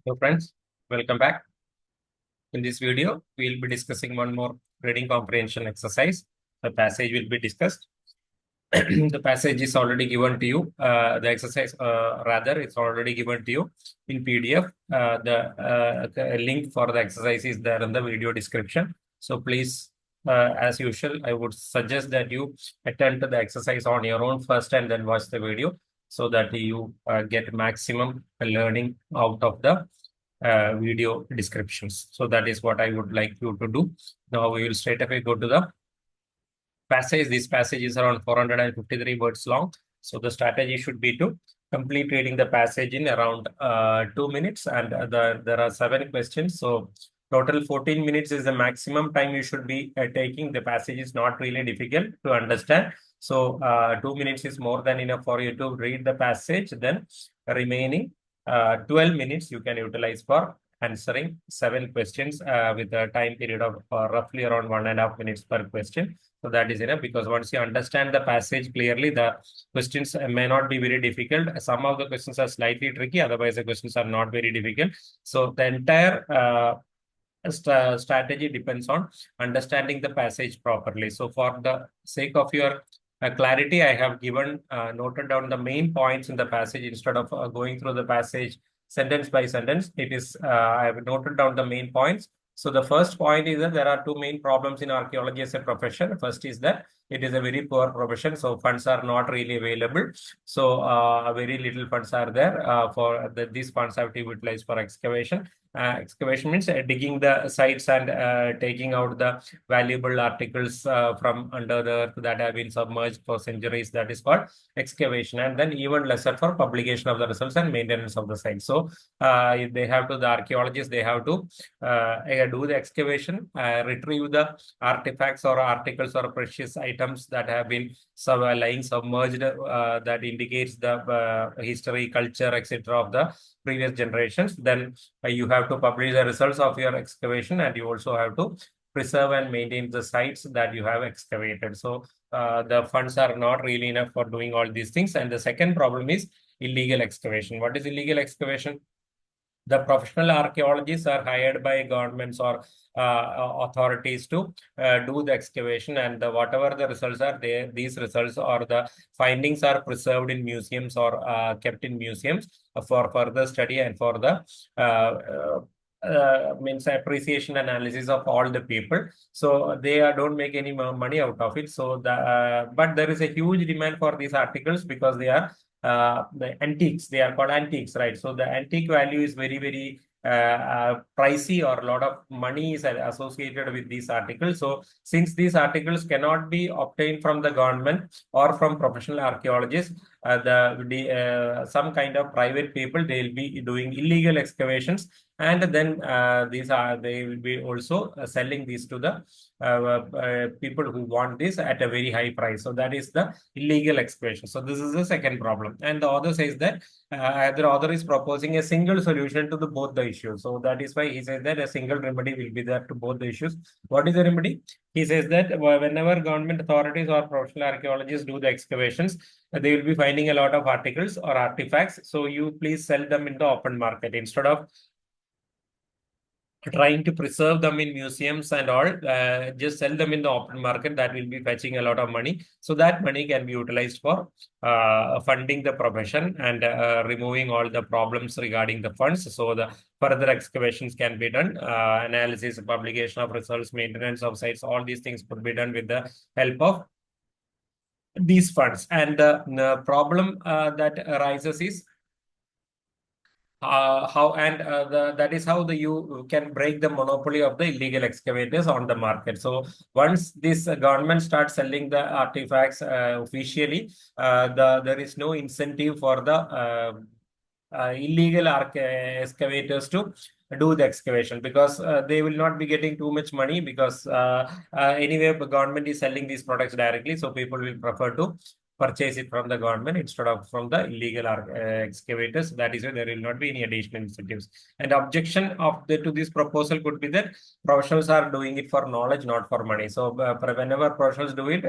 Hello friends, welcome back. In this video, we will be discussing one more reading comprehension exercise. The passage will be discussed. The passage is already given to you. The exercise, rather, it's already given to you in PDF. The link for the exercise is there in the video description. So please, as usual, I would suggest that you attend to the exercise on your own first and then watch the video so that you get maximum learning out of the video descriptions. So that is what I would like you to do. Now we will straight away go to the passage. This passage is around 453 words long. So the strategy should be to complete reading the passage in around 2 minutes. And there are 7 questions. So total 14 minutes is the maximum time you should be taking. The passage is not really difficult to understand. So 2 minutes is more than enough for you to read the passage. Then remaining 12 minutes you can utilize for answering 7 questions with a time period of roughly around 1.5 minutes per question. So that is enough, because once you understand the passage clearly, the questions may not be very difficult. Some of the questions are slightly tricky, otherwise the questions are not very difficult. So the entire strategy depends on understanding the passage properly. So for the sake of your clarity, I have given noted down the main points in the passage instead of going through the passage sentence by sentence. I have noted down the main points. So the first point is that there are two main problems in archaeology as a profession. First is that it is a very poor profession, so funds are not really available. So very little funds are there these funds have to be utilized for excavation. Excavation means digging the sites and taking out the valuable articles from under the earth that have been submerged for centuries. That is called excavation. And then even lesser for publication of the results and maintenance of the site. So the archaeologists, they have to do the excavation, retrieve the artifacts or articles or precious items that have been lying submerged, that indicates the history, culture, etc. of the previous generations. Then you have to publish the results of your excavation, and you also have to preserve and maintain the sites that you have excavated. So the funds are not really enough for doing all these things. And the second problem is illegal excavation. What is illegal excavation? The professional archaeologists are hired by governments or authorities to do the excavation, and whatever the results are there, these results or the findings are preserved in museums or kept in museums for further study and for the means appreciation analysis of all the people. So they don't make any money out of it. So but there is a huge demand for these articles because they are the antiques. They are called antiques, right? So the antique value is very pricey, or a lot of money is associated with these articles. So since these articles cannot be obtained from the government or from professional archaeologists, some kind of private people, they will be doing illegal excavations, and then they will be also selling these to the people who want this at a very high price. So that is the illegal excavation. So this is the second problem. And the author says that the author is proposing a single solution to both the issues. So that is why he says that a single remedy will be there to both the issues. What is the remedy? He says that whenever government authorities or professional archaeologists do the excavations, they will be finding a lot of articles or artifacts. So you please sell them in the open market instead of trying to preserve them in museums and all. Just sell them in the open market. That will be fetching a lot of money. So that money can be utilized for funding the profession and removing all the problems regarding the funds. So the further excavations can be done, analysis, publication of results, maintenance of sites, all these things could be done with the help of these funds. And the problem that arises is that is how you can break the monopoly of the illegal excavators on the market. So once this government starts selling the artifacts officially, there is no incentive for the illegal excavators to do the excavation, because they will not be getting too much money, because anyway the government is selling these products directly, so people will prefer to purchase it from the government instead of from the illegal excavators. That is why there will not be any additional incentives. And objection to this proposal could be that professionals are doing it for knowledge, not for money. So whenever professionals do it,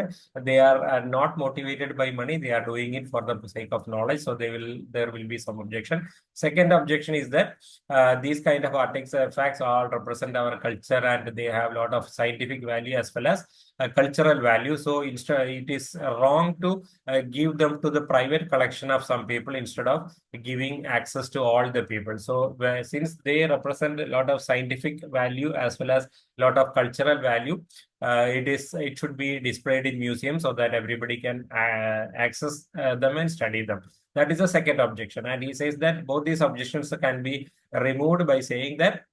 they are not motivated by money. They are doing it for the sake of knowledge. So there will be some objection. Second objection is that these kind of artifacts all represent our culture, and they have a lot of scientific value as well as cultural value. So instead, it is wrong to give them to the private collection of some people instead of giving access to all the people. So since they represent a lot of scientific value as well as a lot of cultural value, it should be displayed in museums so that everybody can access them and study them. That is the second objection. And he says that both these objections can be removed by saying that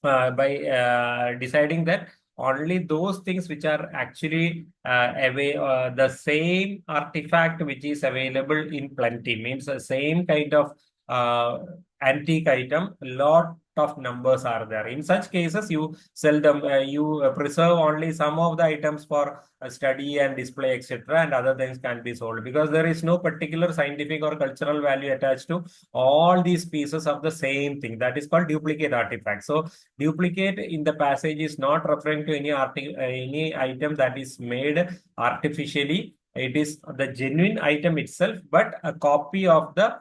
by deciding that only those things which are actually the same artifact which is available in plenty, means the same kind of antique item, lot of numbers are there. In such cases, you sell them, you preserve only some of the items for study and display, etc., and other things can be sold, because there is no particular scientific or cultural value attached to all these pieces of the same thing. That is called duplicate artifact. So duplicate in the passage is not referring to any item that is made artificially. It is the genuine item itself, but a copy of the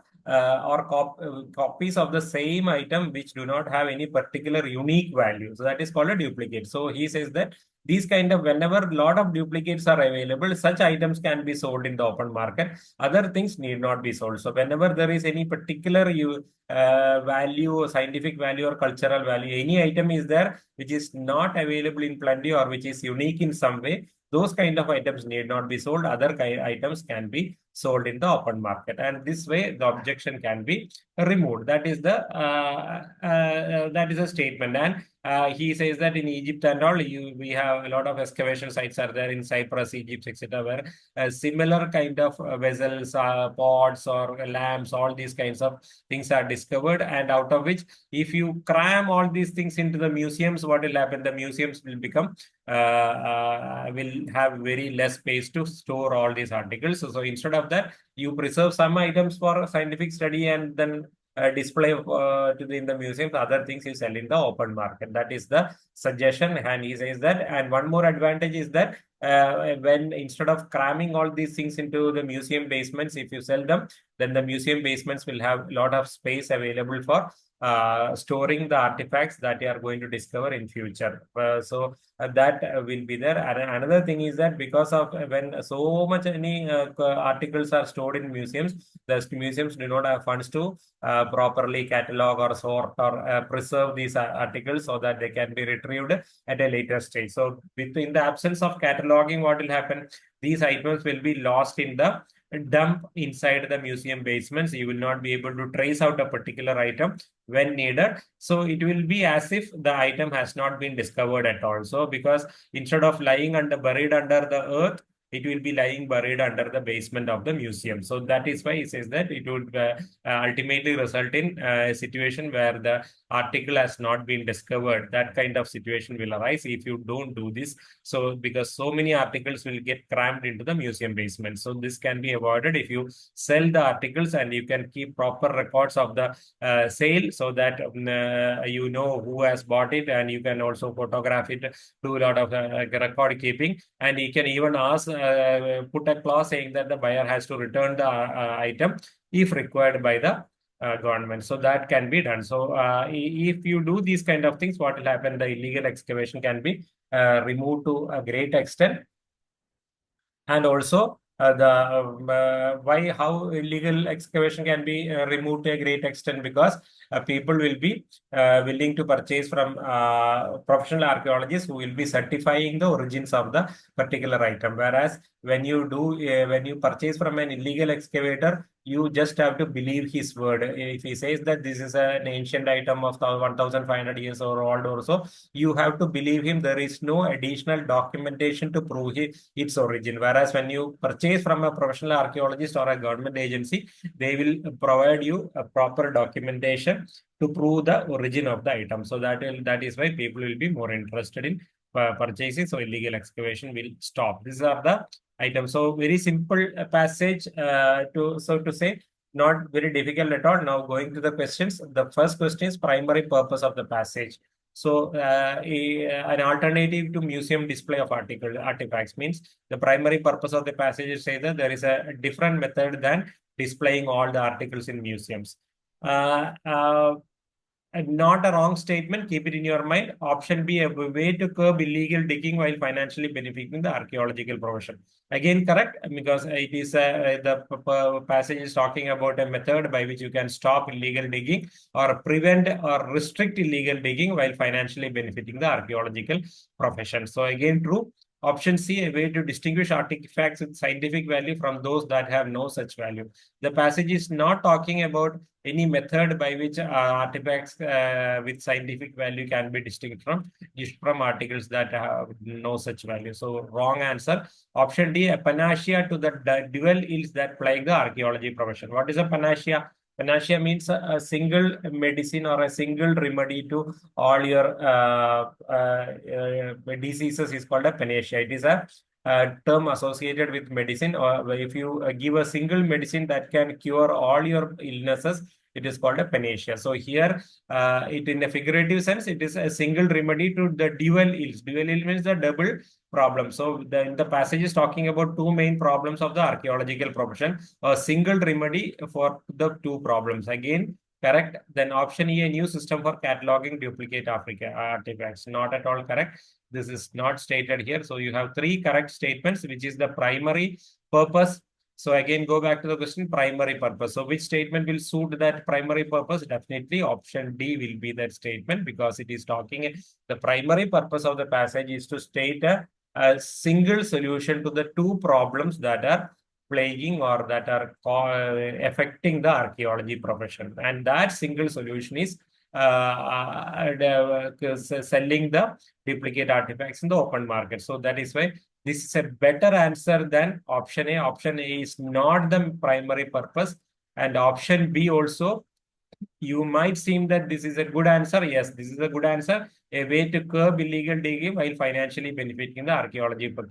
copies of the same item which do not have any particular unique value. So that is called a duplicate. So he says that these kind of, whenever a lot of duplicates are available, such items can be sold in the open market. Other things need not be sold. So whenever there is any particular value, scientific value or cultural value, any item is there which is not available in plenty or which is unique in some way, those kind of items need not be sold. Other items can be sold in the open market, and this way the objection can be removed. That is a statement. And he says that in Egypt and all, we have a lot of excavation sites are there in Cyprus, Egypt, etc., where similar kind of vessels, pots or lamps, all these kinds of things are discovered, and out of which, if you cram all these things into the museums, what will happen? The museums will become will have very less space to store all these articles. So instead of that, you preserve some items for scientific study and then display in the museums. Other things you sell in the open market. That is the suggestion, and he says that. And one more advantage is that when instead of cramming all these things into the museum basements, if you sell them, then the museum basements will have a lot of space available for storing the artifacts that you are going to discover in future. That will be there. And another thing is that because of when so much any articles are stored in museums, the museums do not have funds to properly catalog or sort or preserve these articles so that they can be retrieved at a later stage. So in the absence of cataloging, what will happen? These items will be lost in the dump inside the museum basements. You will not be able to trace out a particular item when needed. So it will be as if the item has not been discovered at all. So because instead of lying buried under the earth, it will be lying buried under the basement of the museum. So that is why he says that it would ultimately result in a situation where the article has not been discovered. That kind of situation will arise if you don't do this. So because so many articles will get crammed into the museum basement. So this can be avoided if you sell the articles, and you can keep proper records of the sale, so that you know who has bought it, and you can also photograph it, do a lot of record keeping, and you can even ask put a clause saying that the buyer has to return the item if required by the government. So that can be done. So if you do these kind of things, what will happen? The illegal excavation can be removed to a great extent. And also how illegal excavation can be removed to a great extent, because people will be willing to purchase from professional archaeologists who will be certifying the origins of the particular item. Whereas when you purchase from an illegal excavator, you just have to believe his word. If he says that this is an ancient item of 1,500 years old or so, you have to believe him. There is no additional documentation to prove its origin. Whereas when you purchase from a professional archaeologist or a government agency, they will provide you a proper documentation to prove the origin of the item. So that is why people will be more interested in purchasing. So illegal excavation will stop. These are the item. So very simple passage to say, not very difficult at all. Now going to the questions. The first question is primary purpose of the passage. So an alternative to museum display of artifacts means the primary purpose of the passage is say that there is a different method than displaying all the articles in museums. Uh, uh, Not a wrong statement. Keep it in your mind. Option B, a way to curb illegal digging while financially benefiting the archaeological profession. Again, correct, because it is the passage is talking about a method by which you can stop illegal digging or prevent or restrict illegal digging while financially benefiting the archaeological profession. So again, true. Option C, a way to distinguish artifacts with scientific value from those that have no such value. The passage is not talking about any method by which artifacts with scientific value can be distinguished from articles that have no such value. So wrong answer. Option D, a panacea to the dual ills that plague the archaeology profession. What is a panacea? Panacea means a single medicine or a single remedy to all your diseases is called a panacea. It is a term associated with medicine, or if you give a single medicine that can cure all your illnesses, it is called a panacea. So here, it in a figurative sense, it is a single remedy to the dual ills. Dual ill means the double problem. So the passage is talking about two main problems of the archaeological profession, a single remedy for the two problems. Again, correct. Then option E, a new system for cataloging duplicate artifacts. Not at all correct. This is not stated here. So you have three correct statements, which is the primary purpose. So again, go back to the question, primary purpose. So which statement will suit that primary purpose? Definitely option D will be that statement, because it is talking, the primary purpose of the passage is to state a single solution to the two problems that are plaguing or that are affecting the archaeology profession. And that single solution is selling the duplicate artifacts in the open market. So that is why this is a better answer than option A. Option A is not the primary purpose. And option B also, you might seem that this is a good answer. Yes, this is a good answer. A way to curb illegal digging while financially benefiting the archaeological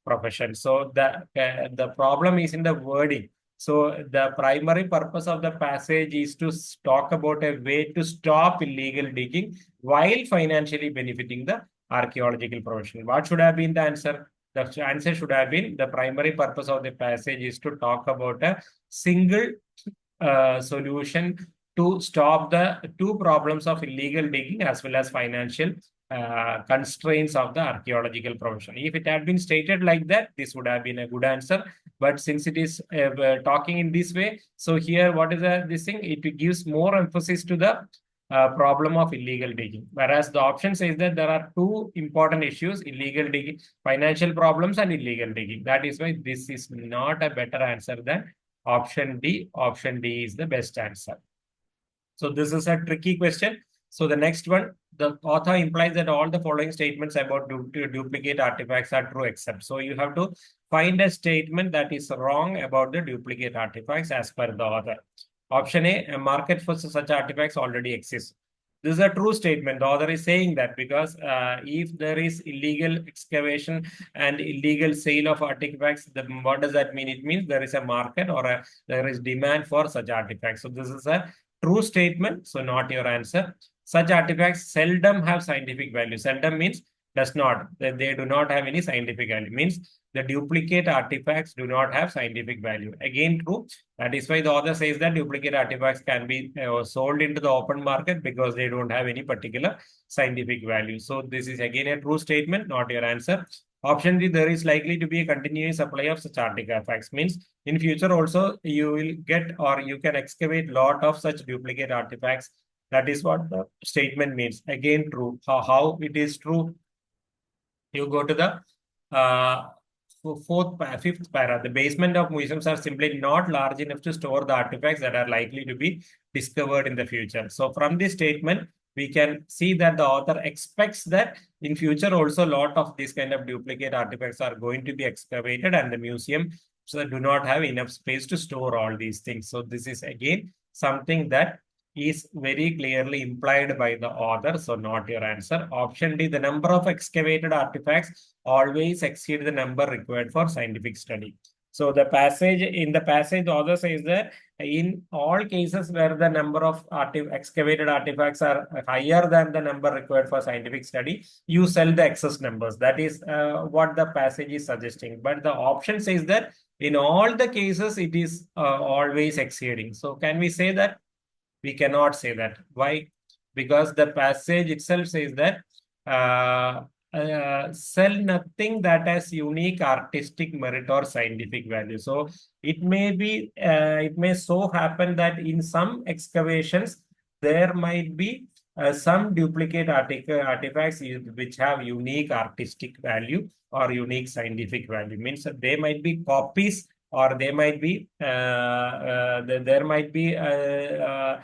profession. So the problem is in the wording. So the primary purpose of the passage is to talk about a way to stop illegal digging while financially benefiting the archaeological profession. What should have been the answer? The answer should have been, the primary purpose of the passage is to talk about a single solution to stop the two problems of illegal digging as well as financial constraints of the archaeological profession. If it had been stated like that, this would have been a good answer. But since it is talking in this way, so here, what is this thing? It gives more emphasis to the problem of illegal digging. Whereas the option says that there are two important issues, illegal digging, financial problems and illegal digging. That is why this is not a better answer than option D. Option D is the best answer. So this is a tricky question. So the next one, the author implies that all the following statements about duplicate artifacts are true except. So you have to find a statement that is wrong about the duplicate artifacts as per the author. Option A market for such artifacts already exists. This is a true statement. The author is saying that because if there is illegal excavation and illegal sale of artifacts, then what does that mean? It means there is a market or there is demand for such artifacts. So this is a true statement, so not your answer. Such artifacts seldom have scientific value. Seldom means does not. They do not have any scientific value. Means the duplicate artifacts do not have scientific value. Again, true. That is why the author says that duplicate artifacts can be sold into the open market because they don't have any particular scientific value. So this is again a true statement, not your answer. Option D, there is likely to be a continuous supply of such artifacts. Means in future also you will get or you can excavate lot of such duplicate artifacts. That is what the statement means. Again, true. How it is true? You go to the fifth para. The basement of museums are simply not large enough to store the artifacts that are likely to be discovered in the future. So from this statement, we can see that the author expects that in future also a lot of these kind of duplicate artifacts are going to be excavated and the museum do not have enough space to store all these things. So this is again something that is very clearly implied by the author, so not your answer. Option D, the number of excavated artifacts always exceed the number required for scientific study. So the passage, the author says that in all cases where the number of excavated artifacts are higher than the number required for scientific study, you sell the excess numbers. That is what the passage is suggesting. But the option says that in all the cases, it is always exceeding. So can we say that? We cannot say that. Why? Because the passage itself says that sell nothing that has unique artistic merit or scientific value. So it may so happen that in some excavations, there might be some duplicate artifacts which have unique artistic value or unique scientific value. Means that they might be copies, or they might be there might be a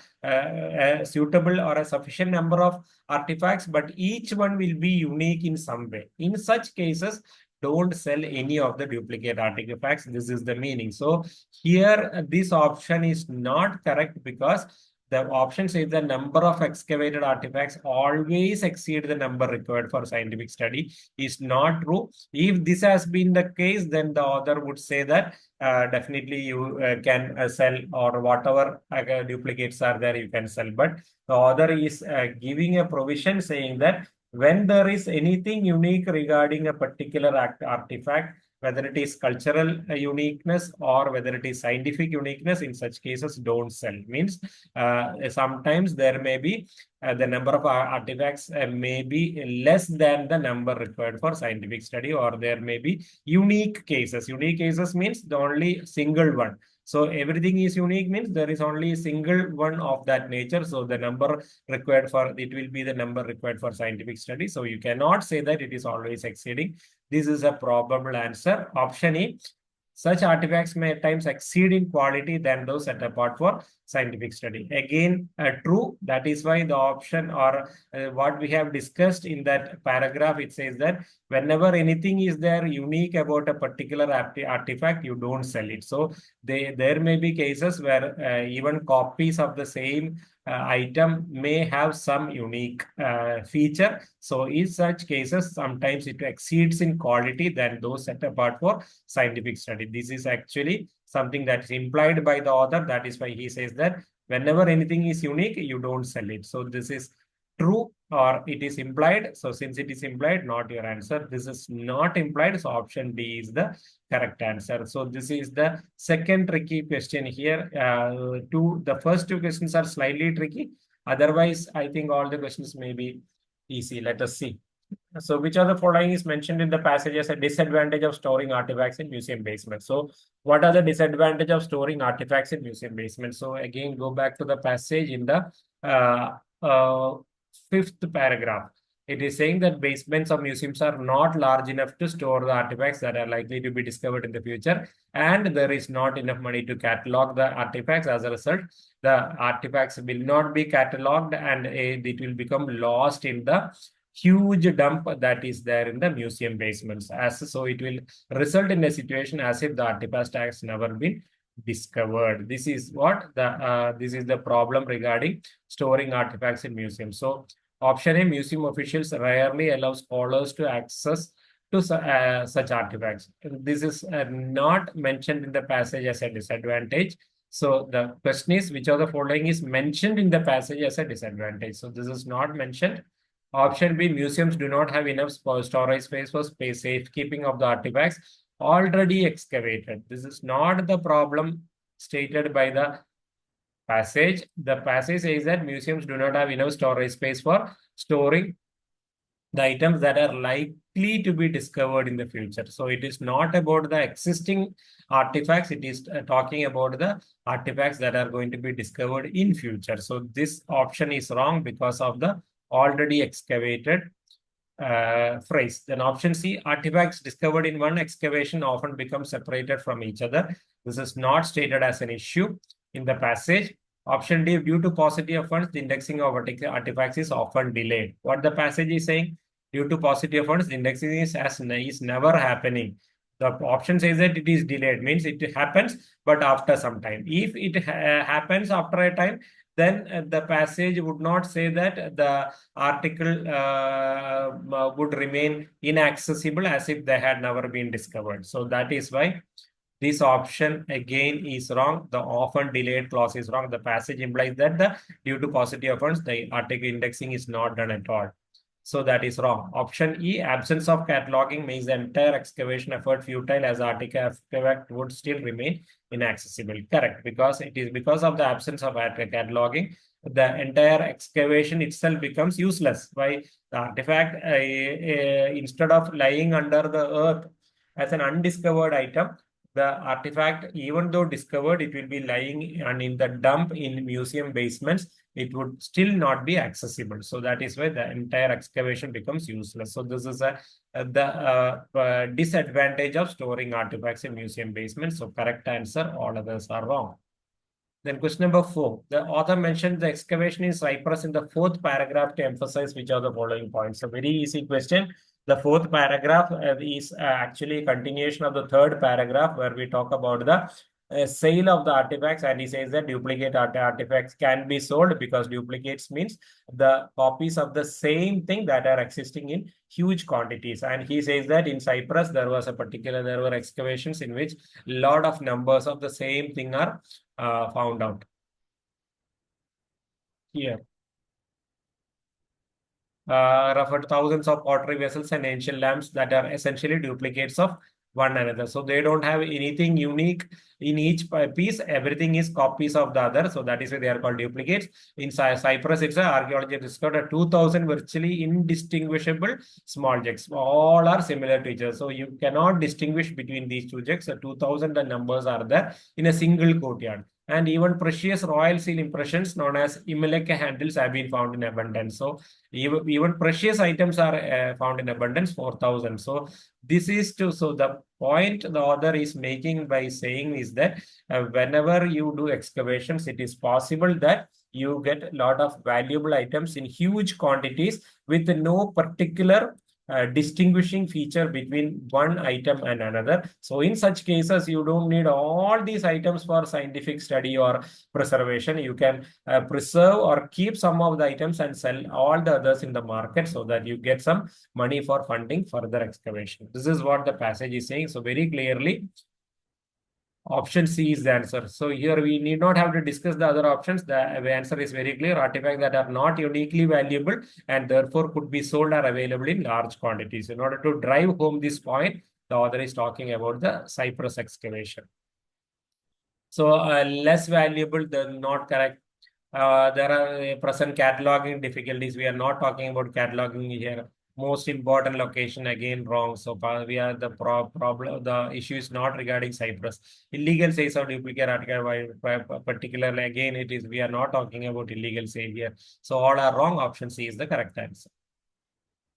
suitable or a sufficient number of artifacts, but each one will be unique in some way. In such cases, don't sell any of the duplicate artifacts. This is the meaning. So here, this option is not correct, because the option says the number of excavated artifacts always exceed the number required for scientific study is not true. If this has been the case, then the author would say that definitely you can sell, or whatever duplicates are there, you can sell. But the author is giving a provision saying that when there is anything unique regarding a particular artifact, whether it is cultural uniqueness or whether it is scientific uniqueness, in such cases, don't sell. Means sometimes there may be the number of artifacts may be less than the number required for scientific study, or there may be unique cases. Unique cases means the only single one. So everything is unique means there is only a single one of that nature. So the number required for it will be the number required for scientific study. So you cannot say that it is always exceeding. This is a probable answer. Option E. Such artifacts may at times exceed in quality than those set apart for scientific study. Again, true. That is why the option, or what we have discussed in that paragraph, it says that whenever anything is there unique about a particular artifact, you don't sell it. So there may be cases where even copies of the same item may have some unique feature. So in such cases, sometimes it exceeds in quality than those set apart for scientific study. This is actually something that is implied by the author. That is why he says that whenever anything is unique, you don't sell it. So this is true, or it is implied. So since it is implied, not your answer. This is not implied. So option D is the correct answer. So this is the second tricky question here. The first two questions are slightly tricky. Otherwise, I think all the questions may be easy. Let us see. So which of the following is mentioned in the passage as a disadvantage of storing artifacts in museum basement? So what are the disadvantage of storing artifacts in museum basement? So again, go back to the passage in the fifth paragraph. It is saying that basements of museums are not large enough to store the artifacts that are likely to be discovered in the future, and there is not enough money to catalog the artifacts. As a result, the artifacts will not be cataloged, and it will become lost in the huge dump that is there in the museum basements. So it will result in a situation as if the artifact has never been discovered. This is what this is the problem regarding storing artifacts in museums. So option A, museum officials rarely allow scholars to access to such artifacts. This is not mentioned in the passage as a disadvantage. So the question is, which of the following is mentioned in the passage as a disadvantage? So this is not mentioned. Option B, museums do not have enough storage space for safekeeping of the artifacts already excavated. This is not the problem stated by the passage. The passage says that museums do not have enough storage space for storing the items that are likely to be discovered in the future. So it is not about the existing artifacts. It is talking about the artifacts that are going to be discovered in future. So this option is wrong because of the already excavated phrase. Then option C, artifacts discovered in one excavation often become separated from each other. This is not stated as an issue in the passage. Option D, due to paucity of funds, the indexing of artifacts is often delayed. What the passage is saying, due to paucity of funds, the indexing is never happening. The option says that it is delayed, means it happens, but after some time. If it happens after a time, then the passage would not say that the article would remain inaccessible as if they had never been discovered. So that is why this option again is wrong. The often delayed clause is wrong. The passage implies that the due to paucity of funds, the article indexing is not done at all. So that is wrong. Option E, absence of cataloging makes the entire excavation effort futile as artifact would still remain inaccessible. Correct, because it is because of the absence of cataloging, the entire excavation itself becomes useless. Why? The artifact, instead of lying under the earth as an undiscovered item, the artifact, even though discovered, it will be lying and in the dump in museum basements, it would still not be accessible. So that is why the entire excavation becomes useless. So this is the disadvantage of storing artifacts in museum basements. So correct answer, all others are wrong. Then question number 4. The author mentioned the excavation in Cyprus in the 4th paragraph to emphasize which are the following points. A very easy question. The 4th paragraph is actually a continuation of the 3rd paragraph where we talk about the sale of the artifacts, and he says that duplicate artifacts can be sold because duplicates means the copies of the same thing that are existing in huge quantities. And he says that in Cyprus there were excavations in which lot of numbers of the same thing are found out. Here referred thousands of pottery vessels and ancient lamps that are essentially duplicates of one another. So they don't have anything unique in each piece. Everything is copies of the other. So that is why they are called duplicates. In Cyprus, it's an archaeology discovered 2,000 virtually indistinguishable small jugs. All are similar to each other. So you cannot distinguish between these two jugs. 2,000 the numbers are there in a single courtyard. And even precious royal seal impressions known as Imeleka handles have been found in abundance. So even precious items are found in abundance, 4,000. So this is to, so the point the author is making by saying is that whenever you do excavations, it is possible that you get a lot of valuable items in huge quantities with no particular distinguishing feature between one item and another. So in such cases, you don't need all these items for scientific study or preservation. You can preserve or keep some of the items and sell all the others in the market so that you get some money for funding further excavation. This is what the passage is saying. So very clearly, option C is the answer. So here we need not have to discuss the other options. The answer is very clear. Artifacts that are not uniquely valuable and therefore could be sold are available in large quantities. In order to drive home this point, the author is talking about the Cyprus excavation. So less valuable than not correct. There are present cataloging difficulties. We are not talking about cataloging here. Most important location, again wrong. So we are the problem. The issue is not regarding Cyprus. Illegal sales of duplicate article, particularly again, it is we are not talking about illegal sale here. So all are wrong. Option C is the correct answer.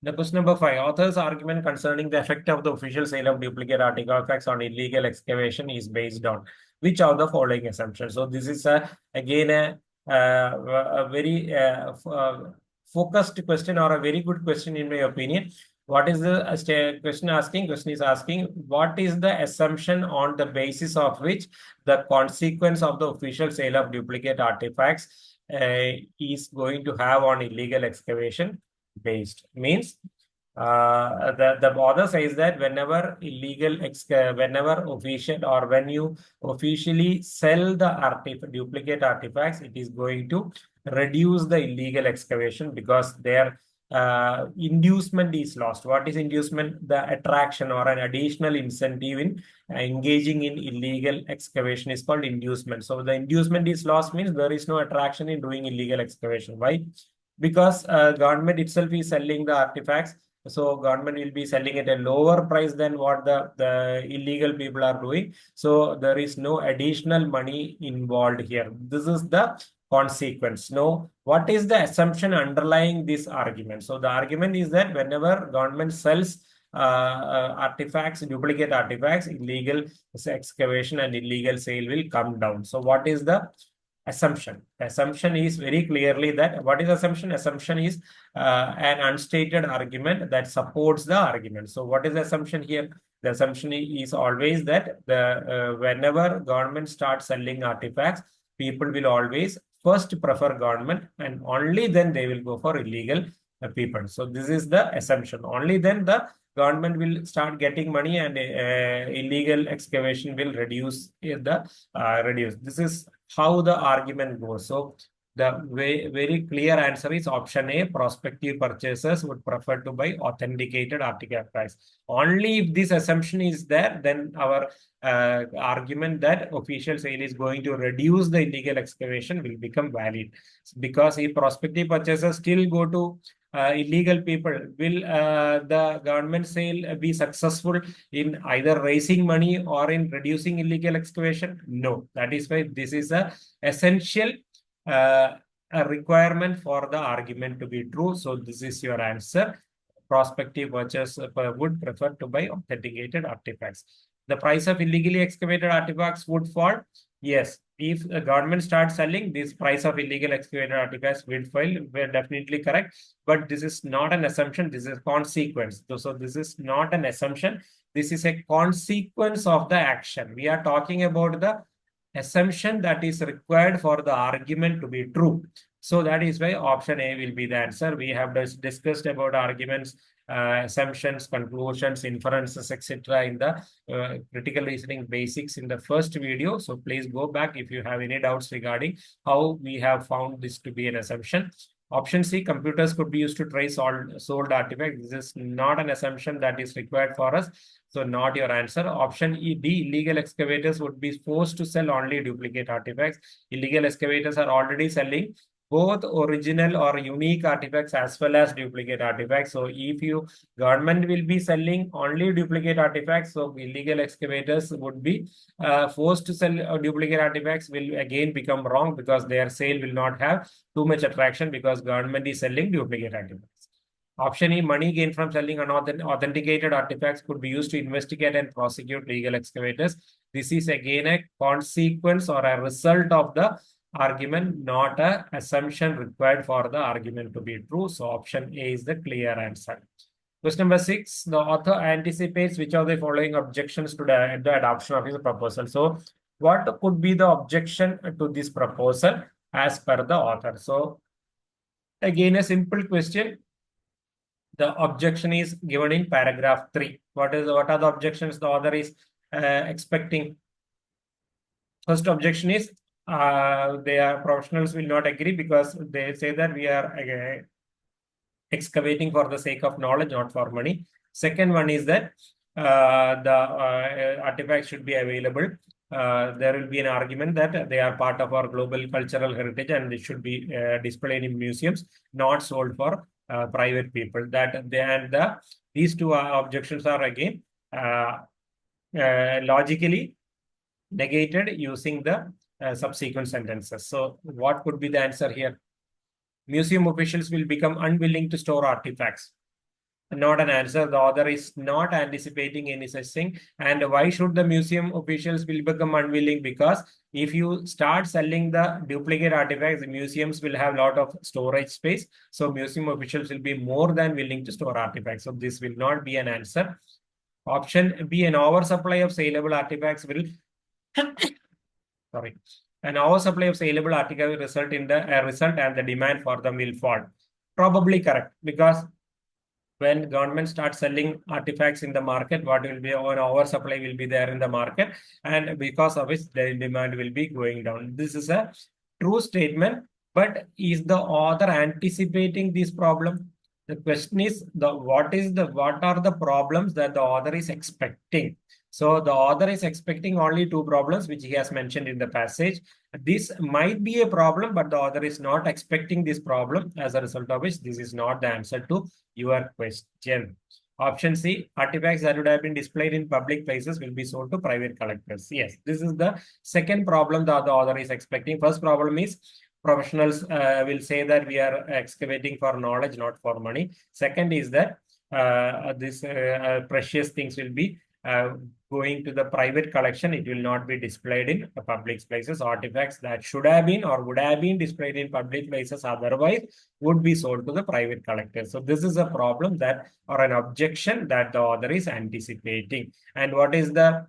The question number 5. Author's argument concerning the effect of the official sale of duplicate artifacts on illegal excavation is based on which of the following assumptions? So this is again a very focused question or a very good question in my opinion. What is the question asking? Question is asking what is the assumption on the basis of which the consequence of the official sale of duplicate artifacts is going to have on illegal excavation based means the author says that whenever whenever official or when you officially sell the duplicate artifacts, it is going to reduce the illegal excavation because their inducement is lost. What is inducement? The attraction or an additional incentive in engaging in illegal excavation is called inducement. So the inducement is lost means there is no attraction in doing illegal excavation. Why? Because government itself is selling the artifacts. So government will be selling at a lower price than what the illegal people are doing. So there is no additional money involved here. This is the consequence. Now, what is the assumption underlying this argument? So the argument is that whenever government sells artifacts, duplicate artifacts, illegal excavation and illegal sale will come down. So what is the assumption? Assumption is very clearly that what is assumption? Assumption is an unstated argument that supports the argument. So what is the assumption here? The assumption is always that whenever government starts selling artifacts, people will always first prefer government, and only then they will go for illegal people. So this is the assumption. Only then the government will start getting money, and illegal excavation will reduce reduce. This is how the argument goes. So the very clear answer is option A. Prospective purchasers would prefer to buy authenticated artifacts. Only if this assumption is there, then our argument that official sale is going to reduce the illegal excavation will become valid. Because if prospective purchasers still go to illegal people, will the government sale be successful in either raising money or in reducing illegal excavation? No. That is why this is a essential a requirement for the argument to be true. So this is your answer. Prospective purchasers would prefer to buy authenticated artifacts. The price of illegally excavated artifacts would fall. Yes, if the government starts selling, this price of illegal excavated artifacts will fall. We're definitely correct. But this is not an assumption. This is a consequence. So this is not an assumption. This is a consequence of the action. We are talking about the assumption that is required for the argument to be true. So that is why option A will be the answer. We have discussed about arguments, assumptions, conclusions, inferences, etc. in the critical reasoning basics in the first video. So please go back if you have any doubts regarding how we have found this to be an assumption. Option C, computers could be used to trace sold artifacts. This is not an assumption that is required for us. So not your answer. Option E, D, illegal excavators would be forced to sell only duplicate artifacts. Illegal excavators are already selling both original or unique artifacts as well as duplicate artifacts. So if government will be selling only duplicate artifacts, so illegal excavators would be forced to sell duplicate artifacts will again become wrong, because their sale will not have too much attraction because government is selling duplicate artifacts. Option E, money gained from selling authenticated artifacts could be used to investigate and prosecute illegal excavators. This is again a consequence or a result of the argument, not an assumption required for the argument to be true. So option A is the clear answer. Question number 6, the author anticipates which of the following objections to the adoption of his proposal. So what could be the objection to this proposal as per the author? So again, a simple question. The objection is given in paragraph 3. What are the objections the author is expecting? First objection is their professionals will not agree because they say that we are excavating for the sake of knowledge, not for money. Second one is that the artifacts should be available. There will be an argument that they are part of our global cultural heritage and they should be displayed in museums, not sold for private people. These two objections are again logically negated using the subsequent sentences. So what could be the answer here? Museum officials will become unwilling to store artifacts. Not an answer. The author is not anticipating any such thing. And why should the museum officials will become unwilling? Because if you start selling the duplicate artifacts, the museums will have a lot of storage space. So museum officials will be more than willing to store artifacts. So this will not be an answer. Option B, an oversupply of saleable artifacts will sorry. An oversupply of saleable articles will result in and the demand for them will fall. Probably correct, because when government starts selling artifacts in the market, what will be an oversupply will be there in the market, and because of which the demand will be going down. This is a true statement, but is the author anticipating this problem? The question is what are the problems that the author is expecting? So the author is expecting only two problems, which he has mentioned in the passage. This might be a problem, but the author is not expecting this problem, as a result of which this is not the answer to your question. Option C, artifacts that would have been displayed in public places will be sold to private collectors. Yes, this is the second problem that the author is expecting. First problem is professionals will say that we are excavating for knowledge, not for money. Second is that these precious things will be going to the private collection, it will not be displayed in public places. Artifacts that should have been or would have been displayed in public places otherwise would be sold to the private collectors. So this is a problem that, or an objection that the author is anticipating. And what is the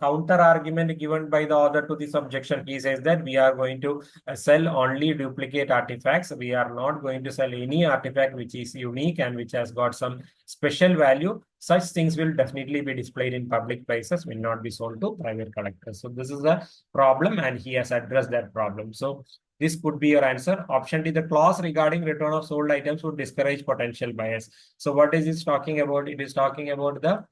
counter argument given by the author to this objection? He says that we are going to sell only duplicate artifacts. We are not going to sell any artifact which is unique and which has got some special value. Such things will definitely be displayed in public places, will not be sold to private collectors. So this is a problem, and he has addressed that problem. So this could be your answer. Option D, the clause regarding return of sold items would discourage potential buyers. So what is it talking about? It is talking about the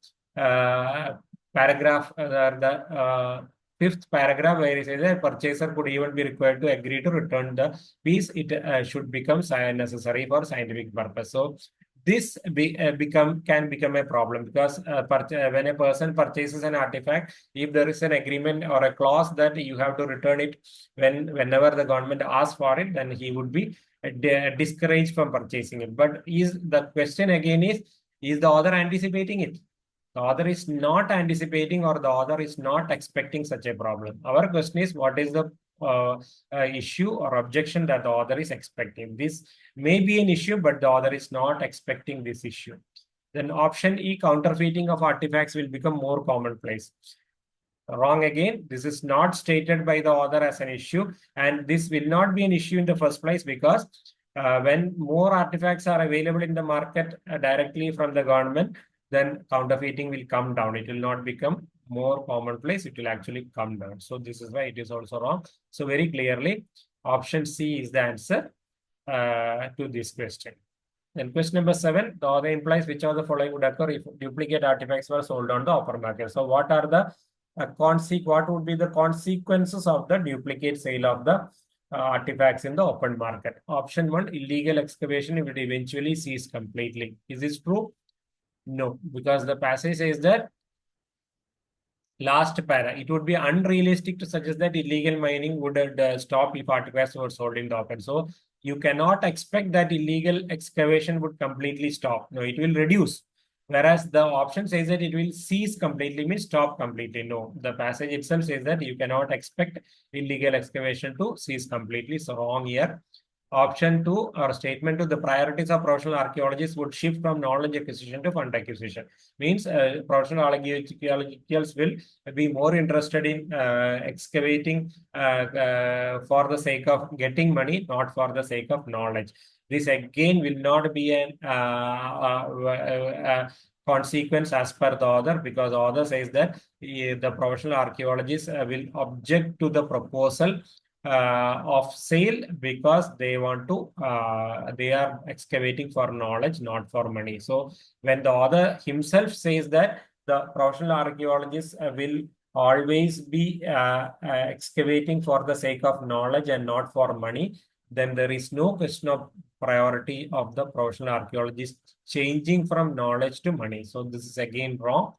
paragraph, the fifth paragraph, where it says that purchaser could even be required to agree to return the piece. It should become necessary for scientific purpose. So this can become a problem, because when a person purchases an artifact, if there is an agreement or a clause that you have to return it whenever the government asks for it, then he would be discouraged from purchasing it. But the question again is the author anticipating it? The author is not anticipating, or the author is not expecting such a problem. Our question is, what is the issue or objection that the author is expecting? This may be an issue, but the author is not expecting this issue. Then option E, counterfeiting of artifacts will become more commonplace. Wrong again. This is not stated by the author as an issue, and this will not be an issue in the first place, because when more artifacts are available in the market directly from the government, then counterfeiting will come down. It will not become more commonplace. It will actually come down. So this is why it is also wrong. So very clearly, option C is the answer to this question. Then question number 7, the author implies which of the following would occur if duplicate artifacts were sold on the open market. So what are the what would be the consequences of the duplicate sale of the artifacts in the open market? Option 1, illegal excavation will eventually cease completely. Is this true? No, because the passage says that, last para, it would be unrealistic to suggest that illegal mining would stop if artifacts were sold in the open. So you cannot expect that illegal excavation would completely stop. No, it will reduce. Whereas the option says that it will cease completely, means stop completely. No, the passage itself says that you cannot expect illegal excavation to cease completely. So wrong here. Option 2, or statement 2, the priorities of professional archaeologists would shift from knowledge acquisition to fund acquisition. Means professional archaeologists will be more interested in excavating for the sake of getting money, not for the sake of knowledge. This again will not be a consequence as per the author, because the author says that the professional archaeologists will object to the proposal of sale, because they want to they are excavating for knowledge, not for money. So when the author himself says that the professional archaeologists will always be excavating for the sake of knowledge and not for money, then there is no question of priority of the professional archaeologists changing from knowledge to money. So this is again wrong.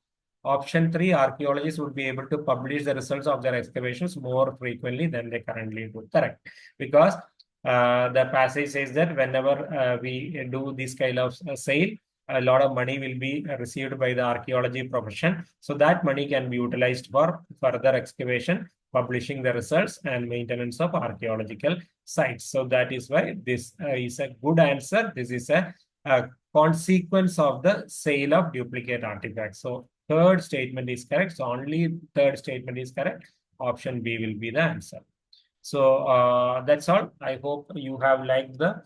Option 3, archaeologists would be able to publish the results of their excavations more frequently than they currently do. Correct. Because the passage says that whenever we do this kind of sale, a lot of money will be received by the archaeology profession. So that money can be utilized for further excavation, publishing the results, and maintenance of archaeological sites. So that is why this is a good answer. This is a consequence of the sale of duplicate artifacts. So third statement is correct. So only third statement is correct. Option B will be the answer. So that's all. I hope you have liked the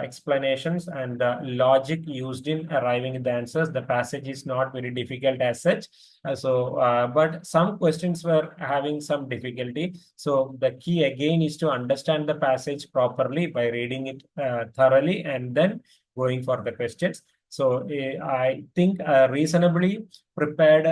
explanations and the logic used in arriving at the answers. The passage is not very difficult as such. But some questions were having some difficulty. So the key again is to understand the passage properly by reading it thoroughly and then going for the questions. So I think a reasonably prepared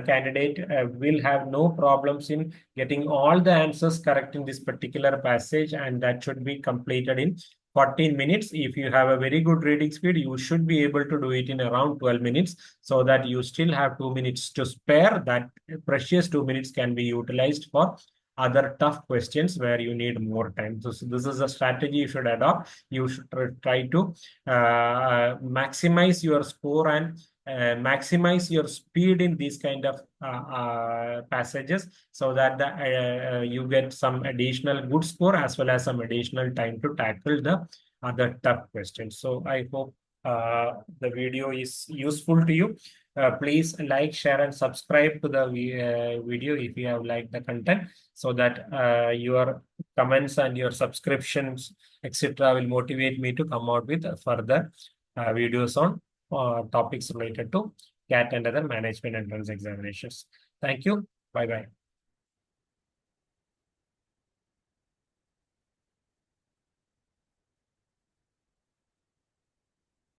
candidate will have no problems in getting all the answers correct in this particular passage, and that should be completed in 14 minutes. If you have a very good reading speed, you should be able to do it in around 12 minutes, so that you still have 2 minutes to spare. That precious 2 minutes can be utilized for other tough questions where you need more time. So this is a strategy you should adopt. You should try to maximize your score and maximize your speed in these kind of passages, so that you get some additional good score as well as some additional time to tackle the other tough questions. So I hope the video is useful to you. Please like, share, and subscribe to the video if you have liked the content, so that your comments and your subscriptions, etc., will motivate me to come out with further videos on topics related to CAT and other management entrance examinations. Thank you. Bye bye.